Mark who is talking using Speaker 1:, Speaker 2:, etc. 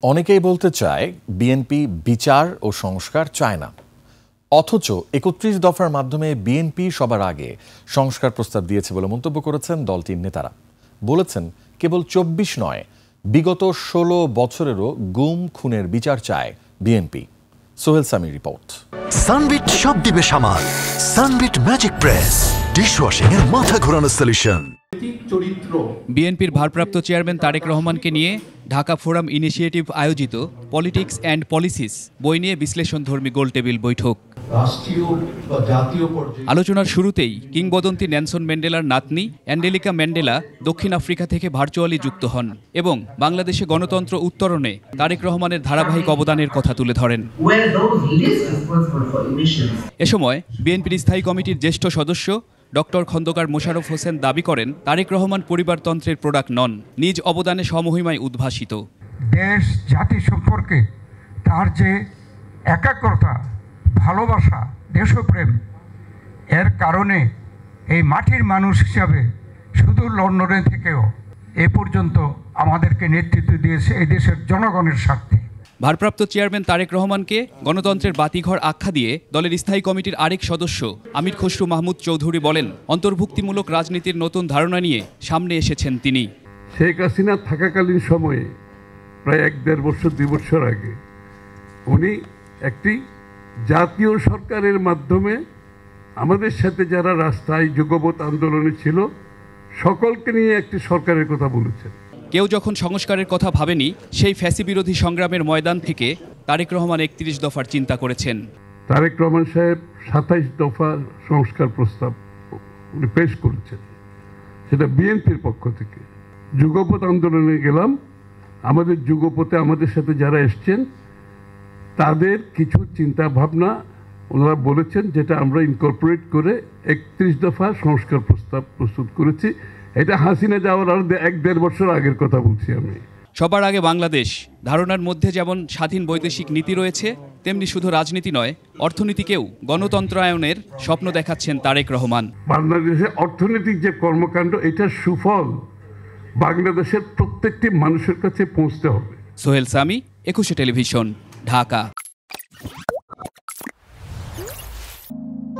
Speaker 1: অনেকেই বলতে চায় বিএনপি বিচার ও সংস্কার চায় না, অথচ ৩১ দফার মাধ্যমে বিএনপি সবার আগে সংস্কার প্রস্তাব দিয়েছে বলে মন্তব্য করেছেন দলটির নেতারা। বলেছেন কেবল ২৪ নয়, বিগত ১৬ বছরেরও গুম খুনের বিচার চায় BNP. Sohel Samir report.
Speaker 2: Sunbit সব দিবে সামাল। সানবিট ম্যাজিক প্রেস ডিশওয়াশিং এর মাথা ঘোরানো সলিউশন।
Speaker 3: বিএনপির ভারপ্রাপ্ত চেয়ারম্যান তারেক রহমানকে নিয়ে ঢাকা ফোরাম ইনিশিয়েটিভ আয়োজিত পলিটিক্স অ্যান্ড পলিসিস বই নিয়ে বিশ্লেষণধর্মী গোলটেবিল বৈঠক। আলোচনার শুরুতেই কিংবদন্তি নেলসন ম্যান্ডেলার নাতনি অ্যাঞ্জেলিকা ম্যান্ডেলা দক্ষিণ আফ্রিকা থেকে ভার্চুয়ালি যুক্ত হন এবং বাংলাদেশে গণতন্ত্র উত্তরণে তারেক রহমানের ধারাবাহিক অবদানের কথা তুলে ধরেন। এ সময় বিএনপির স্থায়ী কমিটির জ্যেষ্ঠ সদস্য ডক্টর খন্দকার মোশাররফ হোসেন দাবি করেন, তারেক রহমান পরিবারতন্ত্রের প্রোডাক্ট নন, নিজ অবদানে সমহিমায় উদ্ভাসিত।
Speaker 4: দেশ জাতি সম্পর্কে তার যে একাগ্রতা, ভালোবাসা, দেশপ্রেম, এর কারণে এই মাটির মানুষ হিসাবে শুধু লন্ডনে থেকেও এ পর্যন্ত আমাদেরকে নেতৃত্ব দিয়েছে এই দেশের জনগণের স্বার্থে।
Speaker 3: ভারপ্রাপ্ত চেয়ারম্যান তারেক রহমানকে গণতন্ত্রের বাতিঘর আখ্যা দিয়ে দলের স্থায়ী কমিটির আরেক সদস্য আমির খসরু মাহমুদ চৌধুরী বলেন, অন্তর্ভুক্তিমূলক রাজনীতির নতুন ধারণা নিয়ে সামনে এসেছেন তিনি।
Speaker 5: শেখ হাসিনা থাকাকালীন সময়ে প্রায় ১-১.৫ বছর ২ বছর আগে উনি একটি জাতীয় সরকারের মাধ্যমে আমাদের সাথে যারা রাস্তায় যুগপৎ আন্দোলনে ছিল সকলকে নিয়ে একটি সরকারের কথা বলেছেন।
Speaker 3: কেউ যখন সংস্কারের কথা ভাবেনি, সেই ফ্যাসি বিরোধী সংগ্রামের ময়দান থেকে তারেক রহমান ৩১ দফার চিন্তা করেছেন।
Speaker 5: তারেক রহমান সাহেব ২৭ দফা সংস্কার প্রস্তাব উনি পেশ করেছেন, সেটা বিএনপির পক্ষ থেকে। যুগপৎ আন্দোলনে গেলাম, আমাদের যুগপথে আমাদের সাথে যারা এসছেন তাদের কিছু চিন্তা ভাবনা ওনারা বলেছেন, যেটা আমরা ইনকর্পোরেট করে ৩১ দফা সংস্কার প্রস্তাব প্রস্তুত করেছি। এটা হাসিনা যাওয়ার আর ১-১.৫ বছর আগের কথা বলছি আমি।
Speaker 3: সবার আগে বাংলাদেশ ধারণার মধ্যে যেমন স্বাধীন বৈদেশিক নীতি রয়েছে, তেমনি শুধু রাজনীতি নয়, অর্থনীতিকেও গণতন্ত্রায়নের স্বপ্ন দেখাচ্ছেন তারেক রহমান।
Speaker 5: বাংলাদেশের অর্থনৈতিক যে কর্মকাণ্ড, এটার সুফল বাংলাদেশের প্রত্যেকটি মানুষের কাছে পৌঁছতে হবে।
Speaker 3: সোহেল সামি, ২১ টেলিভিশন, ঢাকা।